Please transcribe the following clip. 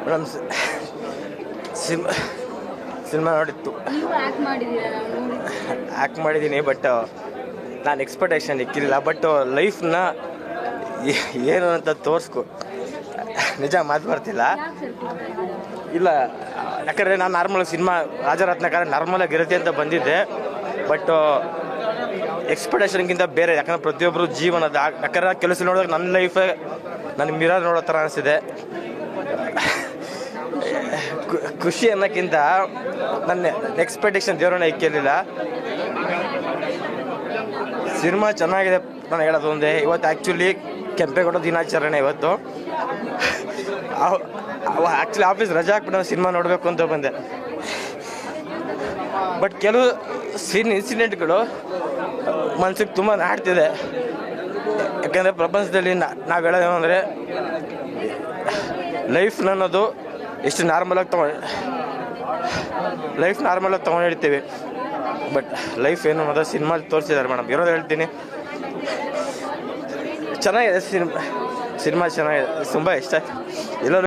Madam cinema ನೋಡಿತ್ತು, act ಮಾಡಿದ್ದೀನಿ. But ನಾನು expectation ಇಕ್ಕಿರಲಿಲ್ಲ. But ಲೈಫ್ನ ಏನು ಅಂತ ತೋರಿಸ್ಕೊ, ನಿಜ ಮಾತು ಬರ್ತಿಲ್ಲ. ಇಲ್ಲ, ಯಾಕಂದರೆ ನಾನು ನಾರ್ಮಲ್ ಸಿನಿಮಾ ರಾಜರತ್ನಕಾರ ನಾರ್ಮಲಾಗಿ ಇರುತ್ತೆ ಅಂತ ಬಂದಿದ್ದೆ. ಬಟ್ ಎಕ್ಸ್ಪೆಕ್ಟೇಷನ್ಗಿಂತ ಬೇರೆ, ಯಾಕಂದರೆ ಪ್ರತಿಯೊಬ್ಬರು ಜೀವನದ, ಯಾಕಂದರೆ ಕೆಲಸ ನೋಡಿದಾಗ ನನ್ನ ಲೈಫೇ ನನಗೆ ಮಿರರ್ ನೋಡೋ ಥರ ಅನಿಸಿದೆ. ಖುಷಿ ಅನ್ನೋಕ್ಕಿಂತ ನನ್ನ ಎಕ್ಸ್ಪೆಕ್ಟೇಷನ್ ದೇವರನ್ನ ಇಕ್ಕಿರಲಿಲ್ಲ. ಸಿನಿಮಾ ಚೆನ್ನಾಗಿದೆ. ನಾನು ಹೇಳೋದು ಒಂದೇ, ಇವತ್ತು ಆ್ಯಕ್ಚುಲಿ ಕೆಂಪೇಗೌಡ ದಿನಾಚರಣೆ ಇವತ್ತು. ಆ್ಯಕ್ಚುಲಿ ಆಫೀಸ್ ರಜೆ ಹಾಕ್ಬಿಟ್ಟು ನಾನು ಸಿನಿಮಾ ನೋಡಬೇಕು ಅಂತ ಬಂದೆ. ಬಟ್ ಕೆಲವು ಇನ್ಸಿಡೆಂಟ್ಗಳು ಮನ್ಸಿಗೆ ತುಂಬ ನಾಡ್ತಿದೆ. ಯಾಕೆಂದರೆ ಪ್ರಪಂಚದಲ್ಲಿ ನಾವು ಹೇಳೋದೇನು ಅಂದರೆ, ಲೈಫ್ ಅನ್ನೋದು ಎಷ್ಟು ನಾರ್ಮಲಾಗಿ ತೊಗೊಂಡಿರ್ತೀವಿ. ಬಟ್ ಲೈಫ್ ಏನು ಅನ್ನೋದು ಸಿನಿಮಾಲಿ ತೋರಿಸಿದ್ದಾರೆ ಮೇಡಮ್. ಇರೋದು ಹೇಳ್ತೀನಿ, ಚೆನ್ನಾಗಿದೆ ಸಿನಿಮಾ ಚೆನ್ನಾಗಿದೆ, ತುಂಬ ಇಷ್ಟ ಆಯ್ತು. ಎಲ್ಲರೂ